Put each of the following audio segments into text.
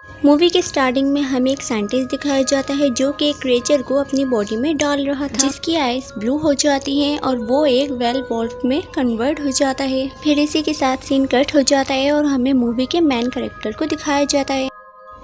Movie के starting में हमें एक साइंटिस्ट दिखाया जाता है जो कि एक क्रिएचर को अपनी बॉडी में डाल रहा था, जिसकी आईज ब्लू हो जाती हैं और वो एक वेल वॉल्फ में कन्वर्ट हो जाता है। फिर इसी के साथ सीन कट हो जाता है और हमें मूवी के मेन कैरेक्टर को दिखाया जाता है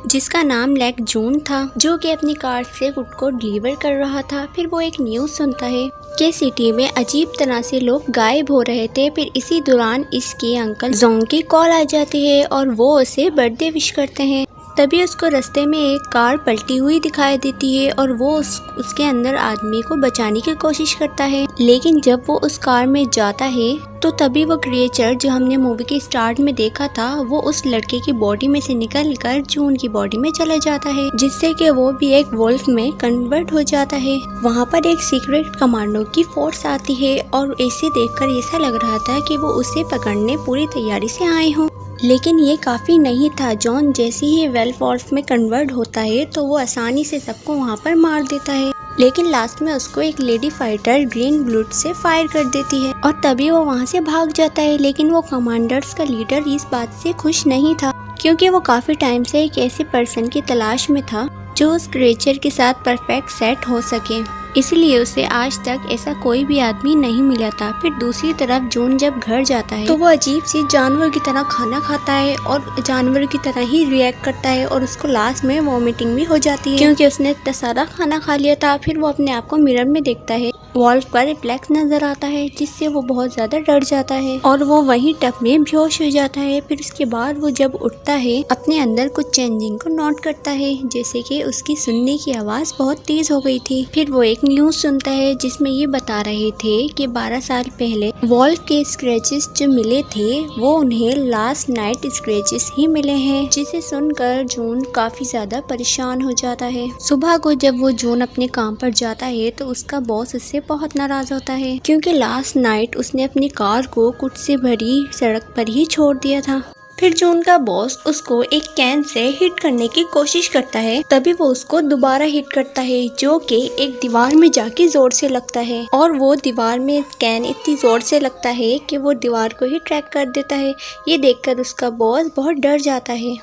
जिसका नाम लेक जून था, जो कि अपनी कार से गुड को डिलीवर कर रहा था। फिर वो एक न्यूज़ सुनता है कि सिटी में अजीब तरह से लोग गायब हो रहे थे। फिर इसी दौरान इसके अंकल जोंग की कॉल आ जाती है और वो उसे बर्थडे विश करते हैं। तभी उसको रास्ते में एक कार पलटी हुई दिखाई देती है और वो उसके अंदर आदमी को बचाने की कोशिश करता है। लेकिन जब वो उस कार में जाता है तो तभी वो क्रिएचर जो हमने मूवी के स्टार्ट में देखा था वो उस लड़के की बॉडी में से निकल कर जून की बॉडी में चला जाता है, जिससे कि वो भी एक वोल्फ में कन्वर्ट हो जाता है। वहाँ पर एक सीक्रेट कमांडो की फोर्स आती है और इसे देखकर ऐसा लग रहा था कि वो उसे पकड़ने पूरी तैयारी से आए हों। लेकिन ये काफ़ी नहीं था। जॉन जैसे ही वेल वॉल्फ में कन्वर्ट होता है तो वो आसानी से सबको वहाँ पर मार देता है, लेकिन लास्ट में उसको एक लेडी फाइटर ग्रीन ब्लूड से फायर कर देती है और तभी वो वहाँ से भाग जाता है। लेकिन वो कमांडर्स का लीडर इस बात से खुश नहीं था, क्योंकि वो काफ़ी टाइम से एक ऐसे पर्सन की तलाश में था जो उस क्रिएचर के साथ परफेक्ट सेट हो सके, इसलिए उसे आज तक ऐसा कोई भी आदमी नहीं मिला था। फिर दूसरी तरफ जून जब घर जाता है तो वो अजीब सी जानवर की तरह खाना खाता है और जानवर की तरह ही रिएक्ट करता है और उसको लास्ट में वॉमिटिंग भी हो जाती है, क्योंकि उसने इतना सारा खाना खा लिया था। फिर वो अपने आप को मिरर में देखता है, वॉल्फ का रिफ्लेक्स नजर आता है, जिससे वो बहुत ज्यादा डर जाता है और वो वहीं टब में बेहोश हो जाता है। फिर उसके बाद वो जब उठता है अपने अंदर कुछ चेंजिंग को नोट करता है, जैसे कि उसकी सुनने की आवाज बहुत तेज हो गई थी। फिर वो एक न्यूज सुनता है जिसमें ये बता रहे थे कि 12 साल पहले वॉल्फ के स्क्रैचेस जो मिले थे वो उन्हें लास्ट नाइट स्क्रैचेस ही मिले हैं, जिसे सुनकर जून काफी ज्यादा परेशान हो जाता है। सुबह को जब वो जून अपने काम पर जाता है तो उसका बॉस उससे बहुत नाराज होता है, क्योंकि लास्ट नाइट उसने अपनी कार को कुछ से भरी सड़क पर ही छोड़ दिया था। फिर जून का बॉस उसको एक कैन से हिट करने की कोशिश करता है, तभी वो उसको दोबारा हिट करता है, जो कि एक दीवार में जाके जोर से लगता है और वो दीवार में कैन इतनी जोर से लगता है कि वो दीवार को ही ट्रैक कर देता है। ये देखकर उसका बॉस बहुत डर जाता है।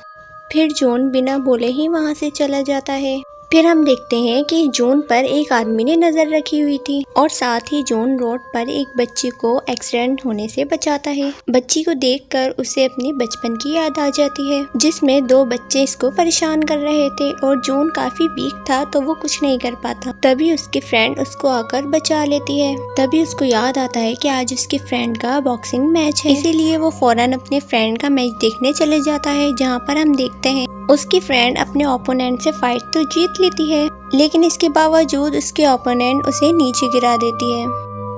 फिर जून बिना बोले ही वहाँ से चला जाता है। फिर हम देखते हैं कि जून पर एक आदमी ने नजर रखी हुई थी और साथ ही जून रोड पर एक बच्ची को एक्सीडेंट होने से बचाता है। बच्ची को देखकर उसे अपनी बचपन की याद आ जाती है, जिसमें 2 बच्चे इसको परेशान कर रहे थे और जून काफी वीक था तो वो कुछ नहीं कर पाता। तभी उसकी फ्रेंड उसको आकर बचा लेती है। तभी उसको याद आता है कि आज उसकी फ्रेंड का बॉक्सिंग मैच है, इसीलिए वो फौरन अपने फ्रेंड का मैच देखने चले जाता है, जहाँ पर हम देखते हैं उसकी फ्रेंड अपने ओपोनेंट से फाइट तो जीत लेती है, लेकिन इसके बावजूद उसके ओपोनेंट उसे नीचे गिरा देती है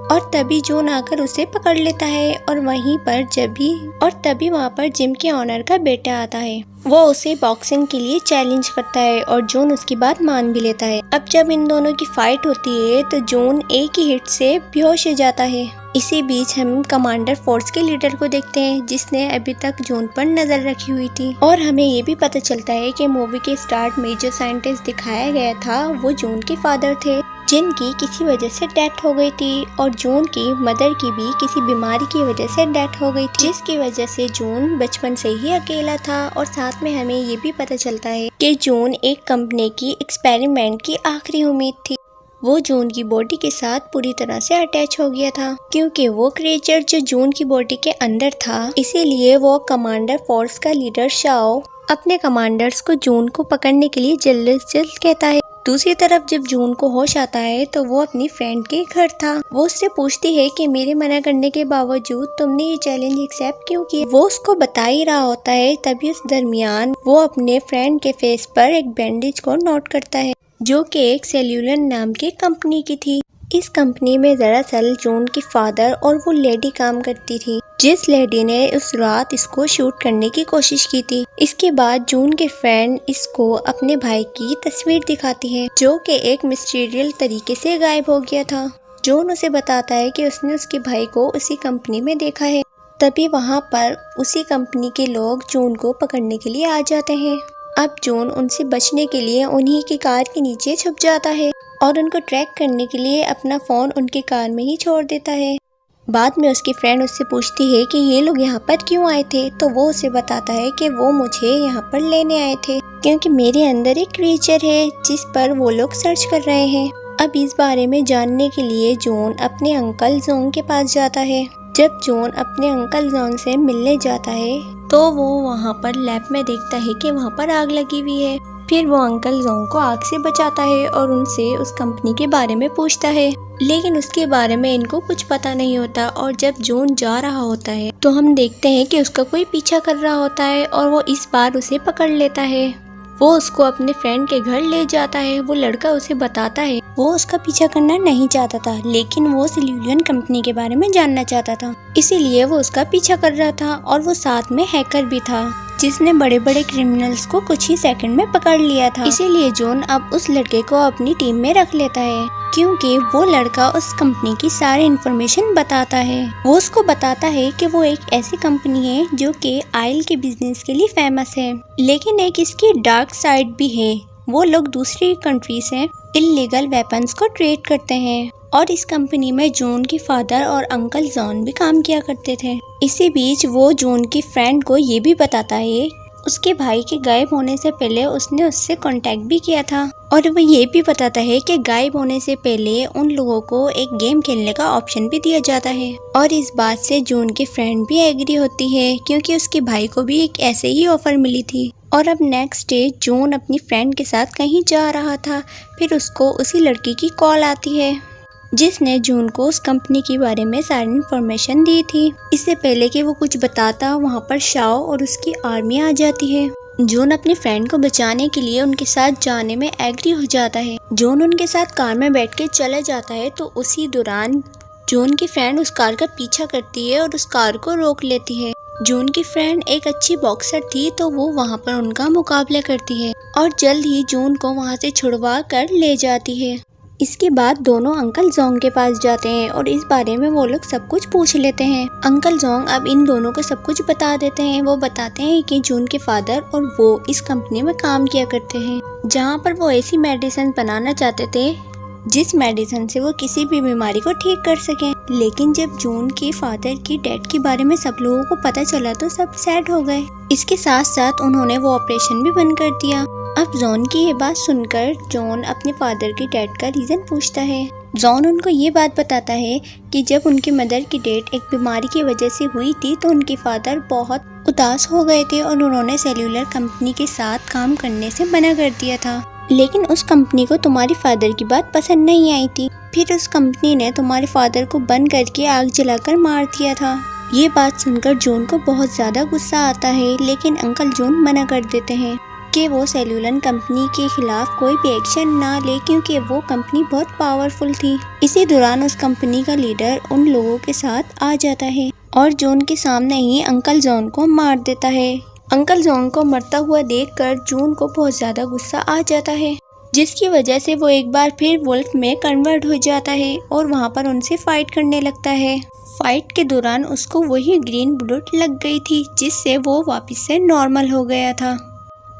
और तभी जून आकर उसे पकड़ लेता है और तभी वहाँ पर जिम के ऑनर का बेटा आता है। वो उसे बॉक्सिंग के लिए चैलेंज करता है और जून उसकी बात मान भी लेता है। अब जब इन दोनों की फाइट होती है तो जून एक ही हिट से बेहोश हो जाता है। इसी बीच हम कमांडर फोर्स के लीडर को देखते हैं, जिसने अभी तक जून पर नजर रखी हुई थी और हमें ये भी पता चलता है कि मूवी के स्टार्ट में जो साइंटिस्ट दिखाया गया था वो जून के फादर थे, जिनकी किसी वजह से डेथ हो गई थी और जून की मदर की भी किसी बीमारी की वजह से डेथ हो गई थी, जिसकी वजह से जून बचपन से ही अकेला था। और साथ में हमें ये भी पता चलता है कि जून एक कंपनी की एक्सपेरिमेंट की आखिरी उम्मीद थी। वो जून की बॉडी के साथ पूरी तरह से अटैच हो गया था, क्योंकि वो क्रिएचर जो जून की बॉडी के अंदर था, इसीलिए वो कमांडर फोर्स का लीडर शाओ अपने कमांडर्स को जून को पकड़ने के लिए जल्द से जल्द कहता है। दूसरी तरफ जब जून को होश आता है तो वो अपनी फ्रेंड के घर था। वो उससे पूछती है कि मेरे मना करने के बावजूद तुमने ये चैलेंज एक्सेप्ट क्यों किया। वो उसको बता ही रहा होता है, तभी उस दरमियान वो अपने फ्रेंड के फेस पर एक बैंडेज को नोट करता है, जो कि एक सेल्यूलर नाम की कंपनी की थी। इस कंपनी में दरअसल जून की फादर और वो लेडी काम करती थी, जिस लेडी ने उस रात इसको शूट करने की कोशिश की थी। इसके बाद जून के फ्रेंड इसको अपने भाई की तस्वीर दिखाती है, जो कि एक मिस्टीरियल तरीके से गायब हो गया था। जून उसे बताता है कि उसने उसके भाई को उसी कंपनी में देखा है। तभी वहाँ पर उसी कंपनी के लोग जून को पकड़ने के लिए आ जाते हैं। अब जून उनसे बचने के लिए उन्हीं की कार के नीचे छुप जाता है और उनको ट्रैक करने के लिए अपना फ़ोन उनकी कार में ही छोड़ देता है। बाद में उसकी फ्रेंड उससे पूछती है कि ये लोग यहाँ पर क्यों आए थे, तो वो उसे बताता है कि वो मुझे यहाँ पर लेने आए थे। क्योंकि मेरे अंदर एक क्रिएचर है जिस पर वो लोग सर्च कर रहे हैं। अब इस बारे में जानने के लिए जॉन अपने अंकल जोंग के पास जाता है। जब जॉन अपने अंकल जॉन से मिलने जाता है तो वो वहाँ पर लैब में देखता है कि वहाँ पर आग लगी हुई है। फिर वो अंकल जोंग को आग से बचाता है और उनसे उस कंपनी के बारे में पूछता है, लेकिन उसके बारे में इनको कुछ पता नहीं होता। और जब जॉन जा रहा होता है तो हम देखते हैं कि उसका कोई पीछा कर रहा होता है और वो इस बार उसे पकड़ लेता है। वो उसको अपने फ्रेंड के घर ले जाता है। वो लड़का उसे बताता है वो उसका पीछा करना नहीं चाहता था, लेकिन वो सेल्यूलियन कंपनी के बारे में जानना चाहता था, इसीलिए वो उसका पीछा कर रहा था। और वो साथ में हैकर भी था जिसने बड़े बड़े क्रिमिनल्स को कुछ ही सेकंड में पकड़ लिया था। इसीलिए जॉन अब उस लड़के को अपनी टीम में रख लेता है, क्योंकि वो लड़का उस कंपनी की सारी इन्फॉर्मेशन बताता है। वो उसको बताता है कि वो एक ऐसी कंपनी है जो कि ऑयल के बिजनेस के लिए फेमस है, लेकिन एक इसकी डार्क साइड भी है। वो लोग दूसरी कंट्री से इल्लीगल वेपन्स को ट्रेड करते हैं। और इस कंपनी में जॉन के फादर और अंकल जॉन भी काम किया करते थे। इसी बीच वो जॉन की फ्रेंड को ये भी बताता है उसके भाई के गायब होने से पहले उसने उससे कांटेक्ट भी किया था। और वो ये भी बताता है कि गायब होने से पहले उन लोगों को एक गेम खेलने का ऑप्शन भी दिया जाता है। और इस बात से जॉन की फ्रेंड भी एग्री होती है, क्योंकि उसके भाई को भी एक ऐसे ही ऑफर मिली थी। और अब नेक्स्ट डे जॉन अपनी फ्रेंड के साथ कहीं जा रहा था। फिर उसको उसी लड़की की कॉल आती है जिसने जॉन को उस कंपनी के बारे में सारी इन्फॉर्मेशन दी थी। इससे पहले कि वो कुछ बताता, वहाँ पर शाओ और उसकी आर्मी आ जाती है। जॉन अपने फ्रेंड को बचाने के लिए उनके साथ जाने में एग्री हो जाता है। जॉन उनके साथ कार में बैठ के चला जाता है तो उसी दौरान जॉन की फ्रेंड उस कार का पीछा करती है और उस कार को रोक लेती है। जॉन की फ्रेंड एक अच्छी बॉक्सर थी तो वो वहाँ पर उनका मुकाबला करती है और जल्द ही जॉन को वहाँ से छुड़वा कर ले जाती है। इसके बाद दोनों अंकल जोंग के पास जाते हैं और इस बारे में वो लोग सब कुछ पूछ लेते हैं। अंकल जोंग अब इन दोनों को सब कुछ बता देते हैं। वो बताते हैं कि जॉन के फादर और वो इस कंपनी में काम किया करते हैं, जहाँ पर वो ऐसी मेडिसिन बनाना चाहते थे जिस मेडिसिन से वो किसी भी बीमारी को ठीक कर सकें। लेकिन जब जॉन के फादर की डेथ के बारे में सब लोगों को पता चला तो सब सैड हो गए। इसके साथ साथ उन्होंने वो ऑपरेशन भी बंद कर दिया। अब जॉन की ये बात सुनकर जॉन अपने फादर की डेथ का रीजन पूछता है। जॉन उनको ये बात बताता है कि जब उनकी मदर की डेथ एक बीमारी की वजह से हुई थी तो उनके फादर बहुत उदास हो गए थे और उन्होंने सेल्यूलर कंपनी के साथ काम करने से मना कर दिया था। लेकिन उस कंपनी को तुम्हारे फादर की बात पसंद नहीं आई थी। फिर उस कंपनी ने तुम्हारे फादर को बंद करके आग जलाकर मार दिया था। ये बात सुनकर जॉन को बहुत ज्यादा गुस्सा आता है, लेकिन अंकल जॉन मना कर देते हैं कि वो सेल्यूलर कंपनी के खिलाफ कोई भी एक्शन ना ले, क्योंकि वो कंपनी बहुत पावरफुल थी। इसी दौरान उस कंपनी का लीडर उन लोगों के साथ आ जाता है और जॉन के सामने ही अंकल जॉन को मार देता है। अंकल जॉन को मरता हुआ देखकर जॉन को बहुत ज्यादा गुस्सा आ जाता है, जिसकी वजह से वो एक बार फिर वुल्फ में कन्वर्ट हो जाता है और वहाँ पर उनसे फाइट करने लगता है। फाइट के दौरान उसको वही ग्रीन बुलेट लग गई थी, जिससे वो वापस से नॉर्मल हो गया था।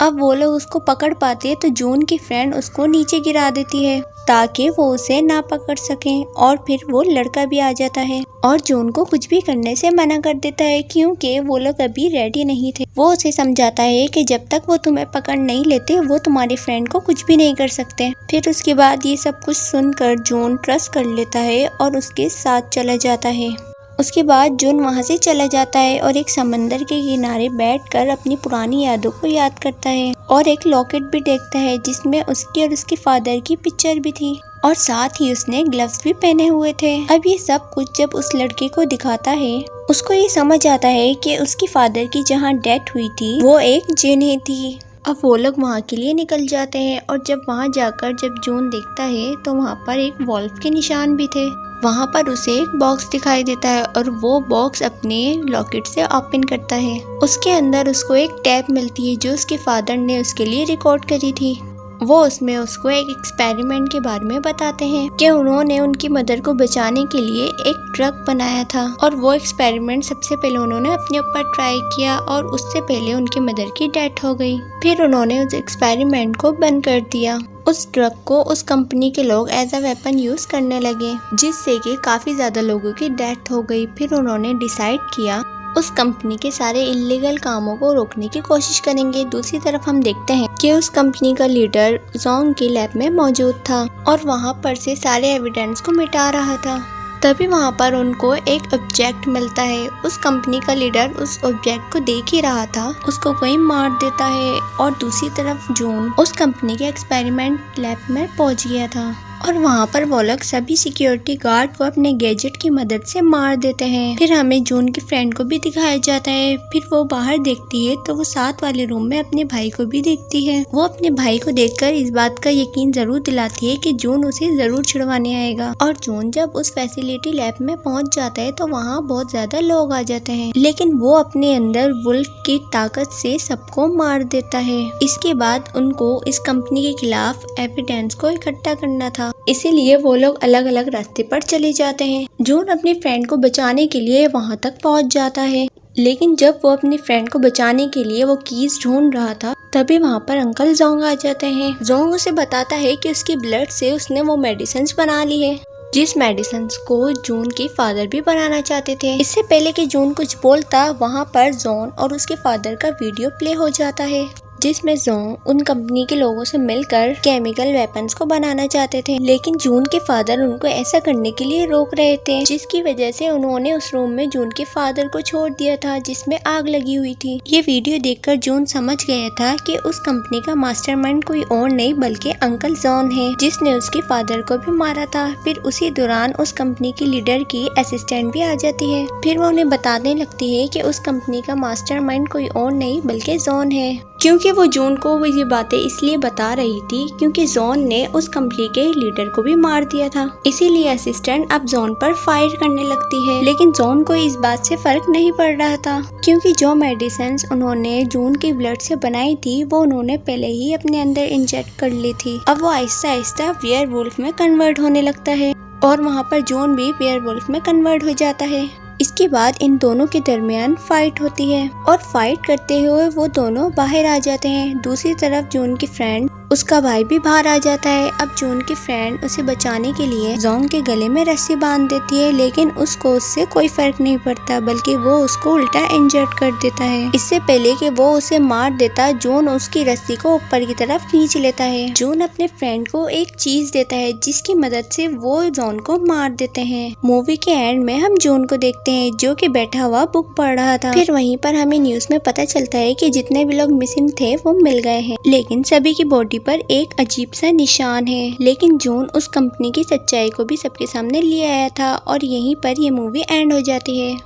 अब वो लोग उसको पकड़ पाते हैं तो जॉन की फ्रेंड उसको नीचे गिरा देती है ताकि वो उसे ना पकड़ सकें। और फिर वो लड़का भी आ जाता है और जॉन को कुछ भी करने से मना कर देता है, क्योंकि वो लोग अभी रेडी नहीं थे। वो उसे समझाता है कि जब तक वो तुम्हें पकड़ नहीं लेते वो तुम्हारे फ्रेंड को कुछ भी नहीं कर सकते। फिर उसके बाद ये सब कुछ सुनकर जॉन ट्रस्ट कर लेता है और उसके साथ चला जाता है। उसके बाद जॉन वहाँ से चला जाता है और एक समंदर के किनारे बैठकर अपनी पुरानी यादों को याद करता है और एक लॉकेट भी देखता है जिसमें उसके और उसके फादर की पिक्चर भी थी और साथ ही उसने ग्लव्स भी पहने हुए थे। अब ये सब कुछ जब उस लड़के को दिखाता है उसको ये समझ आता है कि उसके फादर की जहाँ डेथ हुई थी वो एक जिन थी। अब वो लोग वहाँ के लिए निकल जाते हैं और जब वहाँ जाकर जब जॉन देखता है तो वहाँ पर एक वॉल्फ के निशान भी थे। वहाँ पर उसे एक बॉक्स दिखाई देता है और वो बॉक्स अपने लॉकेट से ओपन करता है। उसके अंदर उसको एक टैप मिलती है जो उसके फादर ने उसके लिए रिकॉर्ड करी थी। वो उसमें उसको एक एक्सपेरिमेंट के बारे में बताते हैं कि उन्होंने उनकी मदर को बचाने के लिए एक ड्रग बनाया था और वो एक्सपेरिमेंट सबसे पहले उन्होंने अपने ऊपर ट्राई किया और उससे पहले उनकी मदर की डेथ हो गई। फिर उन्होंने उस एक्सपेरिमेंट को बंद कर दिया। उस ड्रग को उस कंपनी के लोग एज अ वेपन यूज करने लगे, जिससे कि काफी ज्यादा लोगों की डेथ हो गई। फिर उन्होंने डिसाइड किया उस कंपनी के सारे इलीगल कामों को रोकने की कोशिश करेंगे। दूसरी तरफ हम देखते हैं कि उस कंपनी का लीडर जोंग की लैब में मौजूद था और वहां पर से सारे एविडेंस को मिटा रहा था। तभी वहां पर उनको एक ऑब्जेक्ट मिलता है। उस कंपनी का लीडर उस ऑब्जेक्ट को देख ही रहा था, उसको कोई मार देता है और दूसरी तरफ जून उस कंपनी के एक्सपेरिमेंट लैब में पहुंच गया था और वहाँ पर वो लोग सभी सिक्योरिटी गार्ड को अपने गैजेट की मदद से मार देते हैं। फिर हमें जून की फ्रेंड को भी दिखाया जाता है। फिर वो बाहर देखती है तो वो साथ वाले रूम में अपने भाई को भी देखती है। वो अपने भाई को देखकर इस बात का यकीन जरूर दिलाती है कि जून उसे जरूर छुड़वाने आएगा। और जून जब उस फैसिलिटी लैब में पहुँच जाता है तो वहाँ बहुत ज्यादा लोग आ जाते हैं, लेकिन वो अपने अंदर वुल्फ की ताकत से सबको मार देता है। इसके बाद उनको इस कंपनी के खिलाफ एविडेंस को इकट्ठा करना था, इसीलिए वो लोग अलग अलग रास्ते पर चले जाते हैं। जून अपनी फ्रेंड को बचाने के लिए वहां तक पहुंच जाता है, लेकिन जब वो अपनी फ्रेंड को बचाने के लिए वो कीज ढूंढ रहा था तभी वहां पर अंकल जोंग आ जाते हैं। जोंग उसे बताता है कि उसकी ब्लड से उसने वो मेडिसिन बना ली है जिस मेडिसिन को जून के फादर भी बनाना चाहते थे। इससे पहले कि जून कुछ बोलता वहाँ पर जॉन और उसके फादर का वीडियो प्ले हो जाता है जिसमें जोंग उन कंपनी के लोगों से मिलकर केमिकल वेपन्स को बनाना चाहते थे, लेकिन जून के फादर उनको ऐसा करने के लिए रोक रहे थे, जिसकी वजह से उन्होंने उस रूम में जून के फादर को छोड़ दिया था जिसमें आग लगी हुई थी। ये वीडियो देखकर जून समझ गया था कि उस कंपनी का मास्टरमाइंड कोई और नहीं बल्कि अंकल जॉन है, जिसने उसके फादर को भी मारा था। फिर उसी दौरान उस कंपनी की लीडर की असिस्टेंट भी आ जाती है। फिर वो उन्हें बताने लगती है कि उस कंपनी का मास्टरमाइंड कोई और नहीं बल्कि जॉन है, क्योंकि वो जून को वो ये बातें इसलिए बता रही थी क्योंकि जॉन ने उस कंपनी के लीडर को भी मार दिया था। इसीलिए असिस्टेंट अब जॉन पर फायर करने लगती है, लेकिन जॉन को इस बात से फर्क नहीं पड़ रहा था क्योंकि जो मेडिसिन उन्होंने जून की ब्लड से बनाई थी वो उन्होंने पहले ही अपने अंदर इंजेक्ट कर ली थी। अब वो आहिस्ता आहिस्ता वेयरवुल्फ में कन्वर्ट होने लगता है और वहाँ पर जून भी वेयरवुल्फ में कन्वर्ट हो जाता है। इसके बाद इन दोनों के दरमियान फाइट होती है और फाइट करते हुए वो दोनों बाहर आ जाते हैं। दूसरी तरफ जून की फ्रेंड उसका भाई भी बाहर आ जाता है। अब जून की फ्रेंड उसे बचाने के लिए जोंग के गले में रस्सी बांध देती है, लेकिन उसको उससे कोई फर्क नहीं पड़ता बल्कि वो उसको उल्टा इंजर्ड कर देता है। इससे पहले कि वो उसे मार देता जून उसकी रस्सी को ऊपर की तरफ खींच लेता है। जून अपने फ्रेंड को एक चीज देता है जिसकी मदद से वो जॉन को मार देते हैं। मूवी के एंड में हम जून को देखते हैं जो कि बैठा हुआ बुक पढ़ रहा था। फिर वहीं पर हमें न्यूज में पता चलता है कि जितने भी लोग मिसिंग थे वो मिल गए हैं, लेकिन सभी की बॉडी पर एक अजीब सा निशान है। लेकिन जून उस कंपनी की सच्चाई को भी सबके सामने ले आया था और यहीं पर ये मूवी एंड हो जाती है।